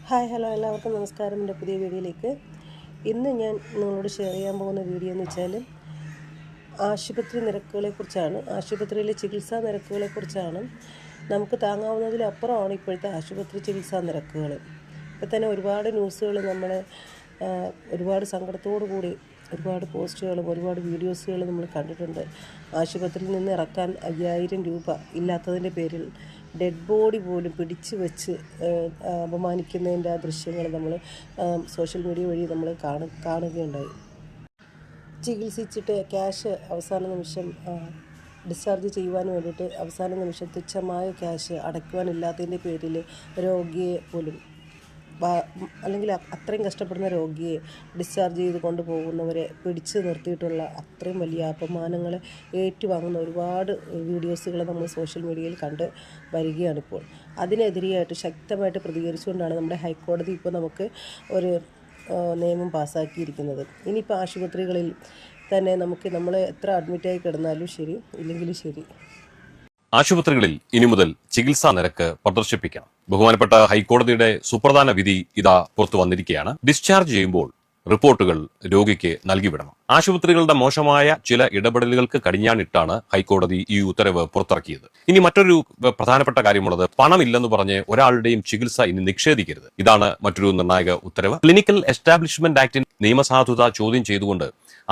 Hi hello എല്ലാവർക്കും നമസ്കാരം. എൻ്റെ പുതിയ വീഡിയോയിലേക്ക് ഇന്ന് ഞാൻ നിങ്ങളോട് ഷെയർ ചെയ്യാൻ പോകുന്ന വീഡിയോ എന്ന് വെച്ചാൽ ആശുപത്രി നിരക്കുകളെക്കുറിച്ചാണ്. ആശുപത്രിയിലെ ചികിത്സാ നിരക്കുകളെക്കുറിച്ചാണ്. നമുക്ക് താങ്ങാവുന്നതിലപ്പുറമാണ് ഇപ്പോഴത്തെ ആശുപത്രി ചികിത്സാ നിരക്കുകൾ. ഇപ്പോൾ തന്നെ ഒരുപാട് ന്യൂസുകൾ നമ്മൾ ഒരുപാട് സങ്കടത്തോടു കൂടി ഒരുപാട് പോസ്റ്റുകളും ഒരുപാട് വീഡിയോസുകളും നമ്മൾ കണ്ടിട്ടുണ്ട്. ആശുപത്രിയിൽ നിന്ന് ഇറക്കാൻ 5000 രൂപ ഇല്ലാത്തതിൻ്റെ പേരിൽ ഡെഡ് ബോഡി പോലും പിടിച്ചു വെച്ച് അപമാനിക്കുന്നതിൻ്റെ ആ ദൃശ്യങ്ങൾ നമ്മൾ സോഷ്യൽ മീഡിയ വഴി നമ്മൾ കാണുകയുണ്ടായി. ചികിത്സിച്ചിട്ട് ക്യാഷ് അവസാന നിമിഷം ഡിസ്ചാർജ് ചെയ്യുവാൻ വേണ്ടിയിട്ട് അവസാന നിമിഷം തുച്ഛമായ ക്യാഷ് അടയ്ക്കുവാനില്ലാത്തതിൻ്റെ പേരിൽ രോഗിയെ പോലും അല്ലെങ്കിൽ അത്രയും കഷ്ടപ്പെടുന്ന രോഗിയെ ഡിസ്ചാർജ് ചെയ്ത് കൊണ്ടുപോകുന്നവരെ പിടിച്ചു നിർത്തിയിട്ടുള്ള അത്രയും വലിയ അപമാനങ്ങൾ ഏറ്റുവാങ്ങുന്ന ഒരുപാട് വീഡിയോസുകൾ നമ്മൾ സോഷ്യൽ മീഡിയയിൽ കണ്ട് വരികയാണിപ്പോൾ. അതിനെതിരെയായിട്ട് ശക്തമായിട്ട് പ്രതികരിച്ചുകൊണ്ടാണ് നമ്മുടെ ഹൈക്കോടതി ഇപ്പോൾ നമുക്ക് ഒരു നിയമം പാസ്സാക്കിയിരിക്കുന്നത്. ഇനിയിപ്പോൾ ആശുപത്രികളിൽ തന്നെ നമ്മൾ എത്ര അഡ്മിറ്റായി കിടന്നാലും ശരി, ഇല്ലെങ്കിലും ശരി, ആശുപത്രികളിൽ ഇനി മുതൽ ചികിത്സാ നിരക്ക് പ്രദർശിപ്പിക്കണം. ബഹുമാനപ്പെട്ട ഹൈക്കോടതിയുടെ സുപ്രധാന വിധി ഇതാ പുറത്തു വന്നിരിക്കുകയാണ്. ഡിസ്ചാർജ് ചെയ്യുമ്പോൾ റിപ്പോർട്ടുകൾ രോഗിക്ക് നൽകിവിടണം. ആശുപത്രികളുടെ മോശമായ ചില ഇടപെടലുകൾക്ക് കടിഞ്ഞാണിട്ടാണ് ഹൈക്കോടതി ഈ ഉത്തരവ് പുറത്തിറക്കിയത്. ഇനി മറ്റൊരു പ്രധാനപ്പെട്ട കാര്യമുള്ളത്, പണമില്ലെന്ന് പറഞ്ഞ് ഒരാളുടെയും ചികിത്സ ഇനി നിഷേധിക്കരുത്. ഇതാണ് മറ്റൊരു നിർണായക ഉത്തരവ്. ക്ലിനിക്കൽ എസ്റ്റാബ്ലിഷ്മെന്റ് ആക്ടിന്റെ നിയമസാധുത ചോദ്യം ചെയ്തുകൊണ്ട്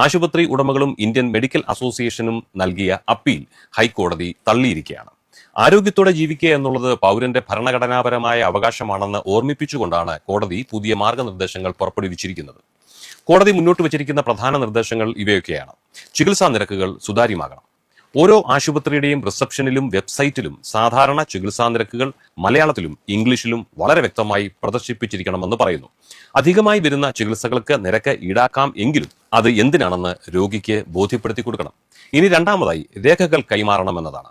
ആശുപത്രി ഉടമകളും ഇന്ത്യൻ മെഡിക്കൽ അസോസിയേഷനും നൽകിയ അപ്പീൽ ഹൈക്കോടതി തള്ളിയിരിക്കുകയാണ്. ആരോഗ്യത്തോടെ ജീവിക്കുക എന്നുള്ളത് പൗരന്റെ ഭരണഘടനാപരമായ അവകാശമാണെന്ന് ഓർമ്മിപ്പിച്ചുകൊണ്ടാണ് കോടതി പുതിയ മാർഗനിർദ്ദേശങ്ങൾ പുറപ്പെടുവിച്ചിരിക്കുന്നത്. കോടതി മുന്നോട്ട് വച്ചിരിക്കുന്ന പ്രധാന നിർദ്ദേശങ്ങൾ ഇവയൊക്കെയാണ്. ചികിത്സാ നിരക്കുകൾ സുതാര്യമാകണം. ഓരോ ആശുപത്രിയുടെയും റിസപ്ഷനിലും വെബ്സൈറ്റിലും സാധാരണ ചികിത്സാ നിരക്കുകൾ മലയാളത്തിലും ഇംഗ്ലീഷിലും വളരെ വ്യക്തമായി പ്രദർശിപ്പിച്ചിരിക്കണമെന്ന് പറയുന്നു. അധികമായി വരുന്ന ചികിത്സകൾക്ക് നിരക്ക് ഈടാക്കാം എങ്കിലും അത് എന്തിനാണെന്ന് രോഗിക്ക് ബോധ്യപ്പെടുത്തി കൊടുക്കണം. ഇനി രണ്ടാമതായി രേഖകൾ കൈമാറണമെന്നതാണ്.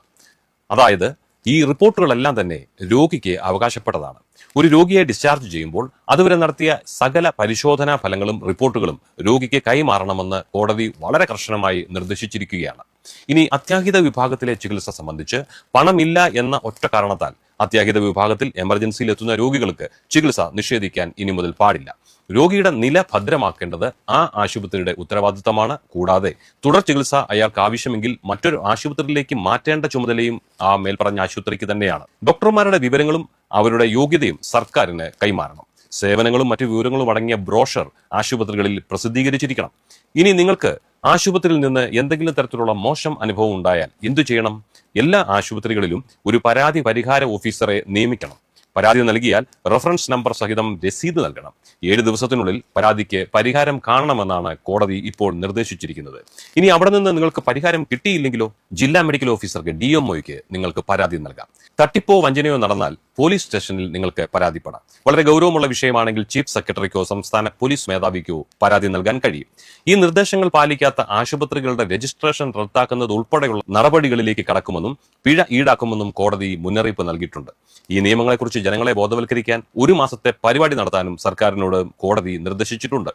അതായത് ഈ റിപ്പോർട്ടുകളെല്ലാം തന്നെ രോഗിക്ക് അവകാശപ്പെട്ടതാണ്. ഒരു രോഗിയെ ഡിസ്ചാർജ് ചെയ്യുമ്പോൾ അതുവരെ നടത്തിയ സകല പരിശോധനാ ഫലങ്ങളും റിപ്പോർട്ടുകളും രോഗിക്ക് കൈമാറണമെന്ന് കോടതി വളരെ കർശനമായി നിർദ്ദേശിച്ചിരിക്കുകയാണ്. ഇനി അത്യാഹിത വിഭാഗത്തിലെ ചികിത്സ സംബന്ധിച്ച് പണമില്ല എന്ന ഒറ്റ കാരണത്താൽ അത്യാഹിത വിഭാഗത്തിൽ എമർജൻസിയിൽ എത്തുന്ന രോഗികൾക്ക് ചികിത്സ നിഷേധിക്കാൻ ഇനി മുതൽ പാടില്ല. രോഗിയുടെ നില ഭദ്രമാക്കേണ്ടത് ആ ആശുപത്രിയുടെ ഉത്തരവാദിത്തമാണ്. കൂടാതെ തുടർ ചികിത്സ അയാൾക്ക് ആവശ്യമെങ്കിൽ മറ്റൊരു ആശുപത്രിയിലേക്ക് മാറ്റേണ്ട ചുമതലയും ആ മേൽപ്പറഞ്ഞ ആശുപത്രിക്ക് തന്നെയാണ്. ഡോക്ടർമാരുടെ വിവരങ്ങളും അവരുടെ യോഗ്യതയും സർക്കാരിന് കൈമാറണം. സേവനങ്ങളും മറ്റു വിവരങ്ങളും അടങ്ങിയ ബ്രോഷർ ആശുപത്രികളിൽ പ്രസിദ്ധീകരിച്ചിരിക്കണം. ഇനി നിങ്ങൾക്ക് ആശുപത്രിയിൽ നിന്ന് എന്തെങ്കിലും തരത്തിലുള്ള മോശം അനുഭവം ഉണ്ടായാൽ എന്തു ചെയ്യണം? എല്ലാ ആശുപത്രികളിലും ഒരു പരാതി പരിഹാര ഓഫീസറെ നിയമിക്കണം. പരാതി നൽകിയാൽ റഫറൻസ് നമ്പർ സഹിതം രസീത് നൽകണം. 7 ദിവസത്തിനുള്ളിൽ പരാതിക്ക് പരിഹാരം കാണണമെന്നാണ് കോടതി ഇപ്പോൾ നിർദ്ദേശിച്ചിരിക്കുന്നത്. ഇനി അവിടെ നിന്ന് നിങ്ങൾക്ക് പരിഹാരം കിട്ടിയില്ലെങ്കിലോ ജില്ലാ മെഡിക്കൽ ഓഫീസർക്ക് DMOയ്ക്ക് നിങ്ങൾക്ക് പരാതി നൽകാം. തട്ടിപ്പോ വഞ്ചനയോ നടന്നാൽ പോലീസ് സ്റ്റേഷനിൽ നിങ്ങൾക്ക് പരാതിപ്പെടാം. വളരെ ഗൗരവമുള്ള വിഷയമാണെങ്കിൽ ചീഫ് സെക്രട്ടറിക്കോ സംസ്ഥാന പോലീസ് മേധാവിക്കോ പരാതി നൽകാൻ കഴിയും. ഈ നിർദ്ദേശങ്ങൾ പാലിക്കാത്ത ആശുപത്രികളുടെ രജിസ്ട്രേഷൻ റദ്ദാക്കുന്നത് ഉൾപ്പെടെയുള്ള നടപടികളിലേക്ക് കടക്കുമെന്നും പിഴ ഈടാക്കുമെന്നും കോടതി മുന്നറിയിപ്പ് നൽകിയിട്ടുണ്ട്. ഈ നിയമങ്ങളെക്കുറിച്ച് ജനങ്ങളെ ബോധവൽക്കരിക്കാൻ 1 മാസത്തെ പരിപാടി നടത്താനും സർക്കാരിനോട് കോടതി നിർദ്ദേശിച്ചിട്ടുണ്ട്.